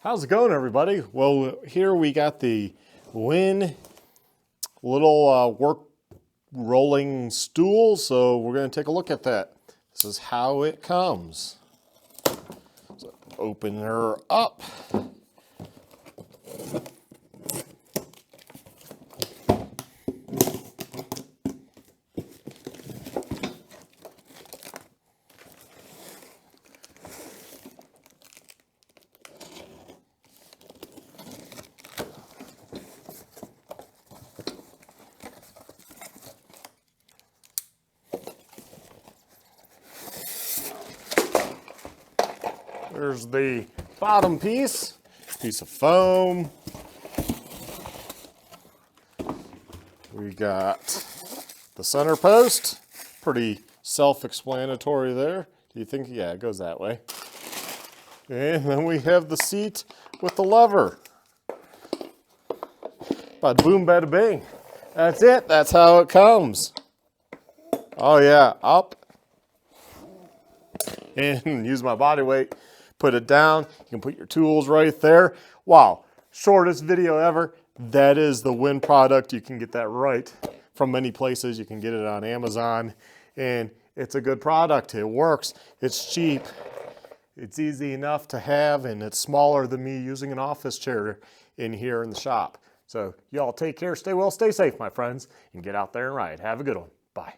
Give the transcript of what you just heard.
How's it going, everybody? Well, here we got the Wen little work rolling stool, so we're going to take a look at that. This is how it comes. So open her up. There's the bottom piece of foam. We got the center post, pretty self-explanatory there. Do you think? Yeah, it goes that way. And then we have the seat with the lever. Bada boom, bada bing. That's it, that's how it comes. Oh yeah, up. And use my body weight. Put it down, you can put your tools right there. Wow, shortest video ever. That is the Wen product. You can get that right from many places. You can get it on Amazon, and it's a good product. It works, it's cheap, it's easy enough to have, and it's smaller than me using an office chair in here in the shop. So y'all take care, stay well, stay safe, my friends, and get out there and ride. Have a good one. Bye.